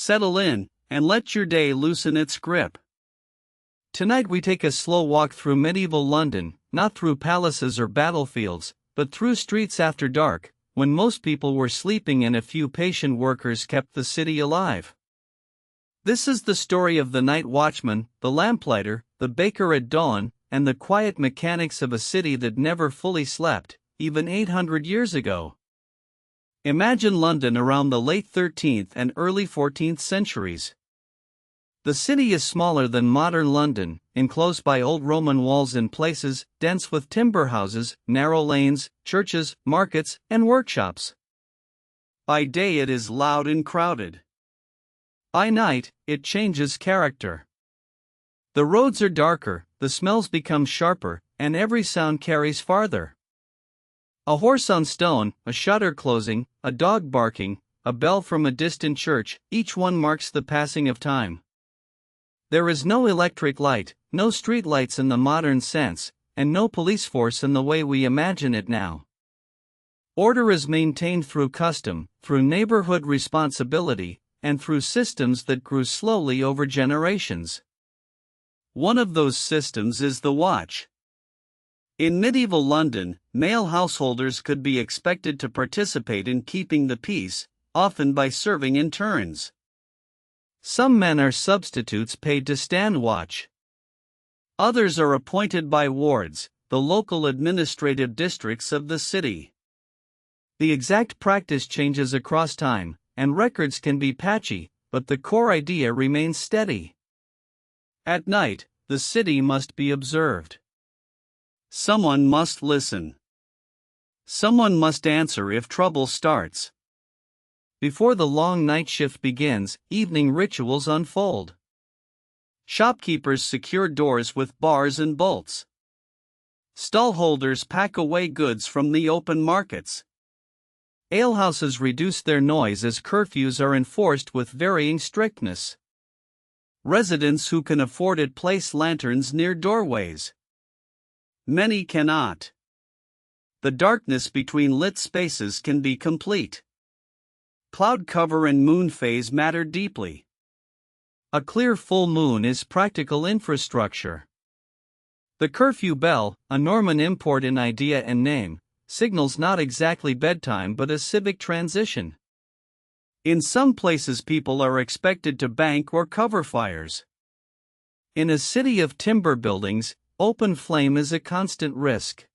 settle in, and let your day loosen its grip. Tonight we take a slow walk through medieval London, not through palaces or battlefields, but through streets after dark, when most people were sleeping and a few patient workers kept the city alive. This is the story of the night watchman, the lamplighter, the baker at dawn, and the quiet mechanics of a city that never fully slept, even 800 years ago. Imagine London around the late 13th and early 14th centuries. The city is smaller than modern London, enclosed by old Roman walls in places, dense with timber houses, narrow lanes, churches, markets, and workshops. By day it is loud and crowded. By night, it changes character. The roads are darker, the smells become sharper, and every sound carries farther. A horse on stone, a shutter closing, a dog barking, a bell from a distant church, each one marks the passing of time. There is no electric light, no street lights in the modern sense, and no police force in the way we imagine it now. Order is maintained through custom, through neighborhood responsibility, and through systems that grew slowly over generations. One of those systems is the watch. In medieval London, male householders could be expected to participate in keeping the peace, often by serving in turns. Some men are substitutes paid to stand watch. Others are appointed by wards, the local administrative districts of the city. The exact practice changes across time, and records can be patchy, but the core idea remains steady. At night, the city must be observed. Someone must listen. Someone must answer if trouble starts. Before the long night shift begins, evening rituals unfold. Shopkeepers secure doors with bars and bolts. Stallholders pack away goods from the open markets. Alehouses reduce their noise as curfews are enforced with varying strictness. Residents who can afford it place lanterns near doorways. Many cannot. The darkness between lit spaces can be complete. Cloud cover and moon phase matter deeply. A clear full moon is practical infrastructure. The curfew bell, a Norman import in idea and name, signals not exactly bedtime but a civic transition. In some places people are expected to bank or cover fires. In a city of timber buildings, open flame is a constant risk.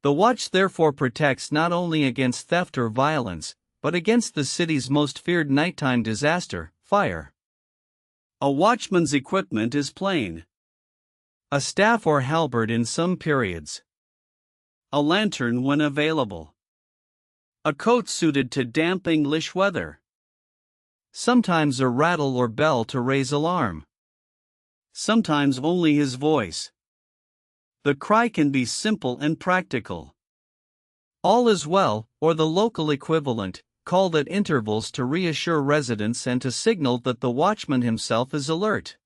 The watch therefore protects not only against theft or violence, but against the city's most feared nighttime disaster, fire. A watchman's equipment is plain. A staff or halberd in some periods. A lantern when available. A coat suited to damp English weather. Sometimes a rattle or bell to raise alarm. Sometimes only his voice. The cry can be simple and practical. All is well, or the local equivalent, called at intervals to reassure residents and to signal that the watchman himself is alert.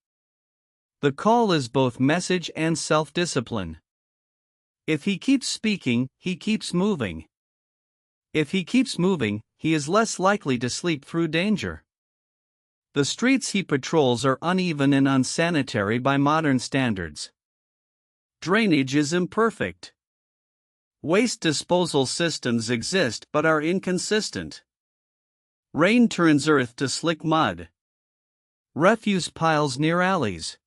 The call is both message and self-discipline. If he keeps speaking, he keeps moving. If he keeps moving, he is less likely to sleep through danger. The streets he patrols are uneven and unsanitary by modern standards. Drainage is imperfect. Waste disposal systems exist but are inconsistent. Rain turns earth to slick mud. Refuse piles near alleys.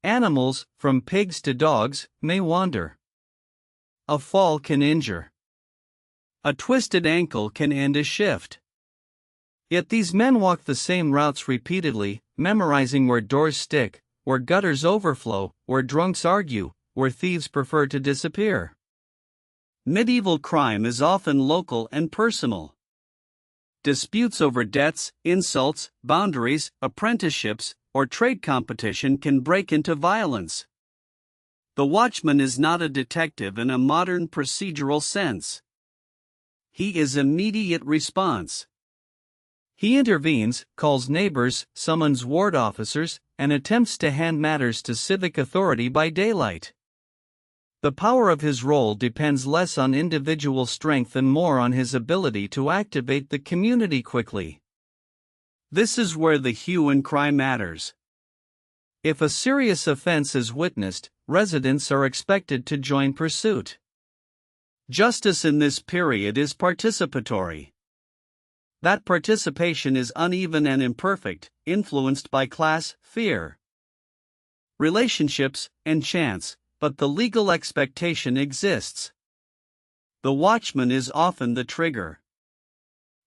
Animals, from pigs to dogs, may wander. A fall can injure. A twisted ankle can end a shift. Yet these men walk the same routes repeatedly, memorizing where doors stick, where gutters overflow, where drunks argue, where thieves prefer to disappear. Medieval crime is often local and personal. Disputes over debts, insults, boundaries, apprenticeships, or trade competition can break into violence. The watchman is not a detective in a modern procedural sense. He is immediate response. He intervenes, calls neighbors, summons ward officers, and attempts to hand matters to civic authority by daylight. The power of his role depends less on individual strength and more on his ability to activate the community quickly. This is where the hue and cry matters. If a serious offense is witnessed, residents are expected to join pursuit. Justice in this period is participatory. That participation is uneven and imperfect, influenced by class, fear, relationships, and chance, but the legal expectation exists. The watchman is often the trigger.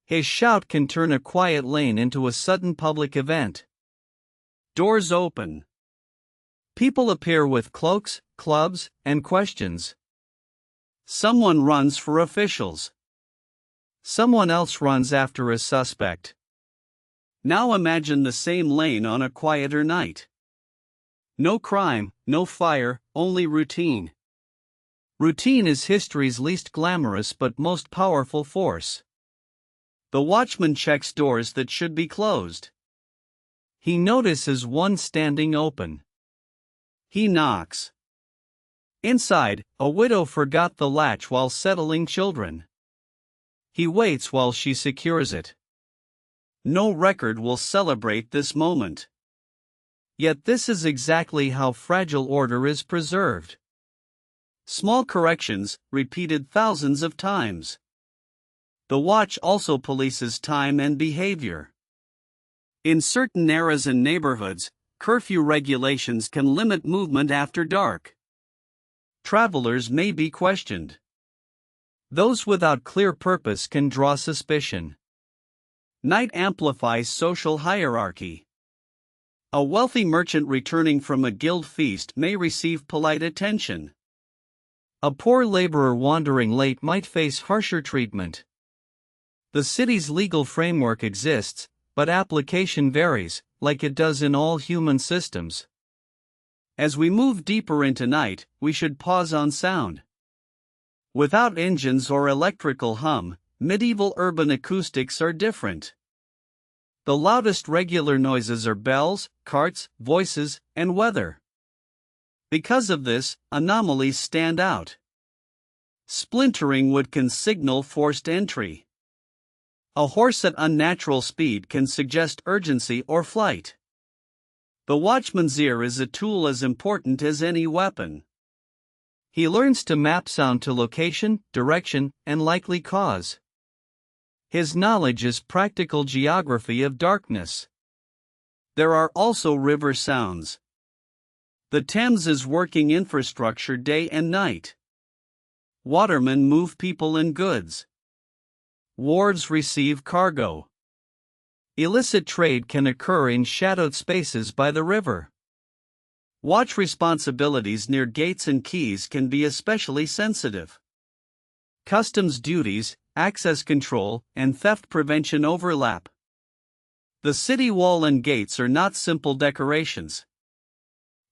His shout can turn a quiet lane into a sudden public event. Doors open. People appear with cloaks, clubs, and questions. Someone runs for officials. Someone else runs after a suspect. Now imagine the same lane on a quieter night. No crime, no fire, only routine. Routine is history's least glamorous but most powerful force. The watchman checks doors that should be closed. He notices one standing open. He knocks. Inside, a widow forgot the latch while settling children. He waits while she secures it. No record will celebrate this moment. Yet this is exactly how fragile order is preserved. Small corrections, repeated thousands of times. The watch also polices time and behavior. In certain eras and neighborhoods, curfew regulations can limit movement after dark. Travelers may be questioned. Those without clear purpose can draw suspicion. Night amplifies social hierarchy. A wealthy merchant returning from a guild feast may receive polite attention. A poor laborer wandering late might face harsher treatment. The city's legal framework exists, but application varies, like it does in all human systems. As we move deeper into night, we should pause on sound. Without engines or electrical hum, medieval urban acoustics are different. The loudest regular noises are bells, carts, voices, and weather. Because of this, anomalies stand out. Splintering wood can signal forced entry. A horse at unnatural speed can suggest urgency or flight. The watchman's ear is a tool as important as any weapon. He learns to map sound to location, direction, and likely cause. His knowledge is practical geography of darkness. There are also river sounds. The Thames is working infrastructure day and night. Watermen move people and goods. Wharves receive cargo. Illicit trade can occur in shadowed spaces by the river. Watch responsibilities near gates and quays can be especially sensitive. Customs duties, access control, and theft prevention overlap. The city wall and gates are not simple decorations.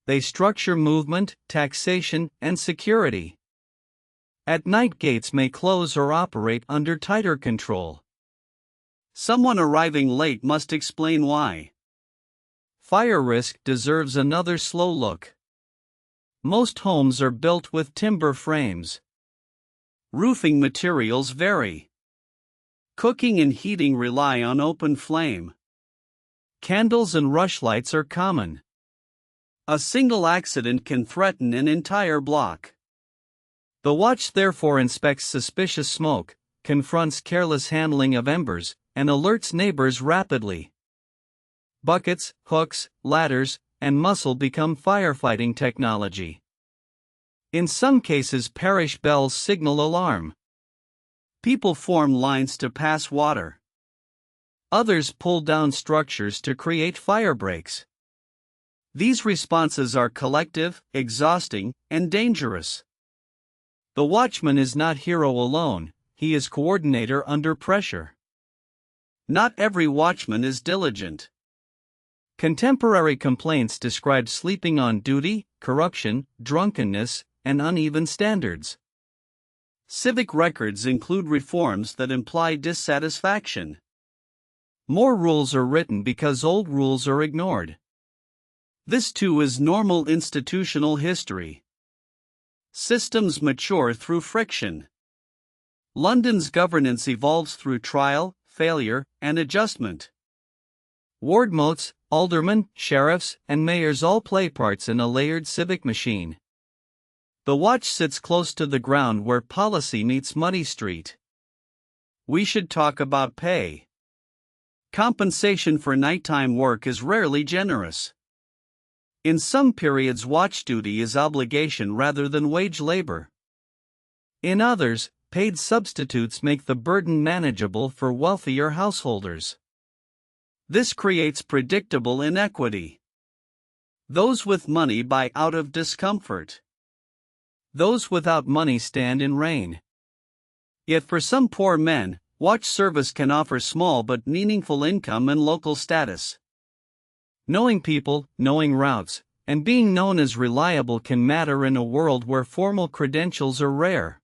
They structure movement, taxation, and security. At night, gates may close or operate under tighter control. Someone arriving late must explain why. Fire risk deserves another slow look. Most homes are built with timber frames. Roofing materials vary. Cooking and heating rely on open flame. Candles and rushlights are common. A single accident can threaten an entire block. The watch therefore inspects suspicious smoke, confronts careless handling of embers, and alerts neighbors rapidly. Buckets, hooks, ladders, and muscle become firefighting technology. In some cases, parish bells signal alarm. People form lines to pass water. Others pull down structures to create fire breaks. These responses are collective, exhausting, and dangerous. The watchman is not hero alone, he is coordinator under pressure. Not every watchman is diligent. Contemporary complaints describe sleeping on duty, corruption, drunkenness, and uneven standards. Civic records include reforms that imply dissatisfaction. More rules are written because old rules are ignored. This too is normal institutional history. Systems mature through friction. London's governance evolves through trial, failure, and adjustment. Ward motes, aldermen, sheriffs, and mayors all play parts in a layered civic machine. The watch sits close to the ground where policy meets Muddy Street. We should talk about pay. Compensation for nighttime work is rarely generous. In some periods, watch duty is obligation rather than wage labor. In others, paid substitutes make the burden manageable for wealthier householders. This creates predictable inequity. Those with money buy out of discomfort. Those without money stand in rain. Yet for some poor men, watch service can offer small but meaningful income and local status. Knowing people, knowing routes, and being known as reliable can matter in a world where formal credentials are rare.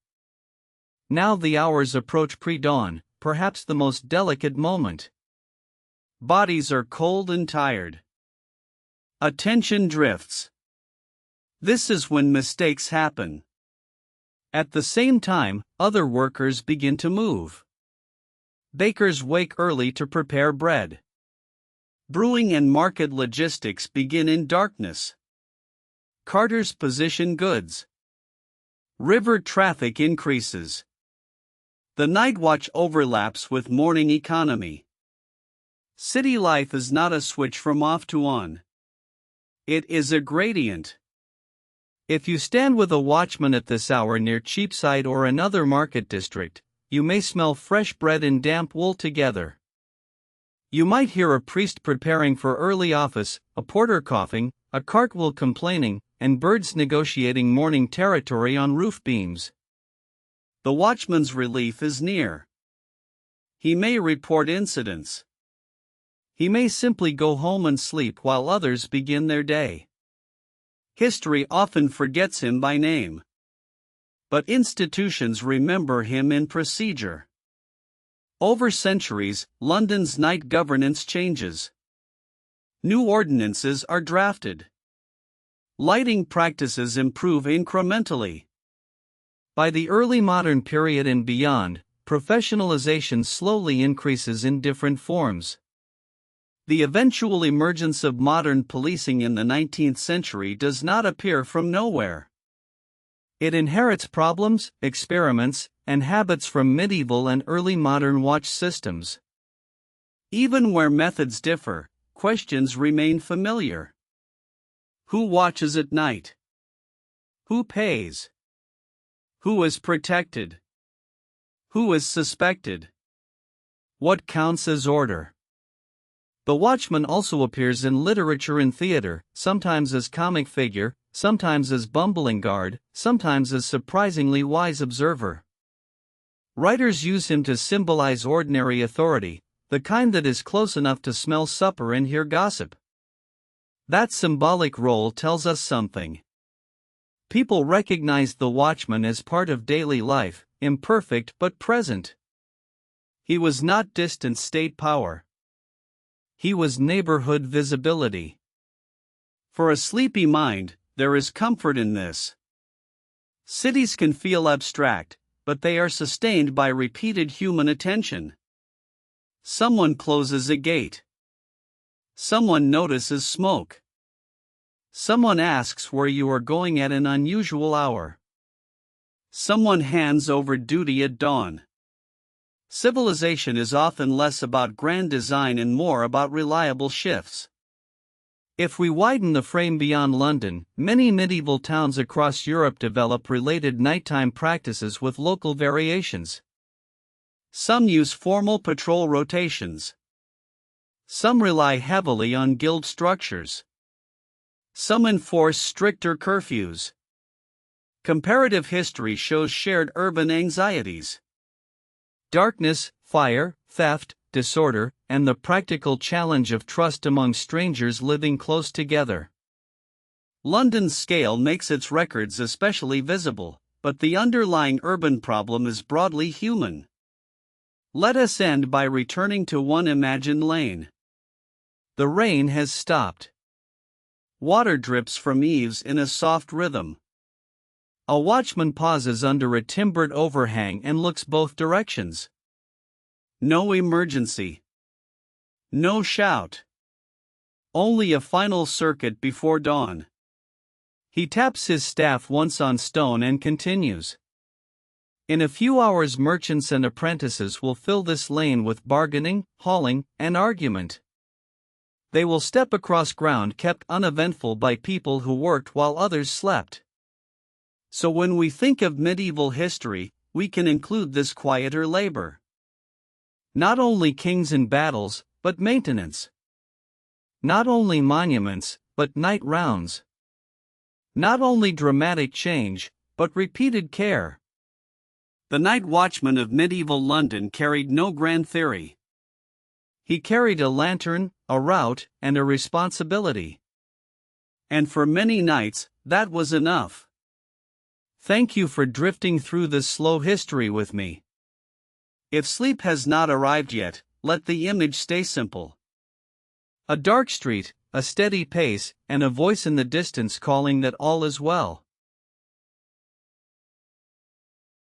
Now the hours approach pre-dawn, perhaps the most delicate moment. Bodies are cold and tired. Attention drifts. This is when mistakes happen. At the same time, other workers begin to move. Bakers wake early to prepare bread. Brewing and market logistics begin in darkness. Carters position goods. River traffic increases. The night watch overlaps with morning economy. City life is not a switch from off to on. It is a gradient. If you stand with a watchman at this hour near Cheapside or another market district, you may smell fresh bread and damp wool together. You might hear a priest preparing for early office, a porter coughing, a cartwheel complaining, and birds negotiating morning territory on roof beams. The watchman's relief is near. He may report incidents. He may simply go home and sleep while others begin their day. History often forgets him by name. But institutions remember him in procedure. Over centuries, London's night governance changes. New ordinances are drafted. Lighting practices improve incrementally. By the early modern period and beyond, professionalization slowly increases in different forms. The eventual emergence of modern policing in the 19th century does not appear from nowhere. It inherits problems, experiments, and habits from medieval and early modern watch systems. Even where methods differ, questions remain familiar. Who watches at night? Who pays? Who is protected? Who is suspected? What counts as order? The watchman also appears in literature and theater, sometimes as comic figure, sometimes as bumbling guard, sometimes as surprisingly wise observer. Writers use him to symbolize ordinary authority, the kind that is close enough to smell supper and hear gossip. That symbolic role tells us something. People recognized the watchman as part of daily life, imperfect but present. He was not distant state power. He was neighborhood visibility. For a sleepy mind, there is comfort in this. Cities can feel abstract, but they are sustained by repeated human attention. Someone closes a gate. Someone notices smoke. Someone asks where you are going at an unusual hour. Someone hands over duty at dawn. Civilization is often less about grand design and more about reliable shifts. If we widen the frame beyond London, many medieval towns across Europe develop related nighttime practices with local variations. Some use formal patrol rotations. Some rely heavily on guild structures. Some enforce stricter curfews. Comparative history shows shared urban anxieties. Darkness, fire, theft, disorder, and the practical challenge of trust among strangers living close together. London's scale makes its records especially visible, but the underlying urban problem is broadly human. Let us end by returning to one imagined lane. The rain has stopped. Water drips from eaves in a soft rhythm. A watchman pauses under a timbered overhang and looks both directions. No emergency. No shout. Only a final circuit before dawn. He taps his staff once on stone and continues. In a few hours merchants and apprentices will fill this lane with bargaining, hauling, and argument. They will step across ground kept uneventful by people who worked while others slept. So when we think of medieval history, we can include this quieter labor. Not only kings and battles, but maintenance. Not only monuments, but night rounds. Not only dramatic change, but repeated care. The night watchman of medieval London carried no grand theory. He carried a lantern, a route, and a responsibility. And for many nights, that was enough. Thank you for drifting through this slow history with me. If sleep has not arrived yet, let the image stay simple. A dark street, a steady pace, and a voice in the distance calling that all is well.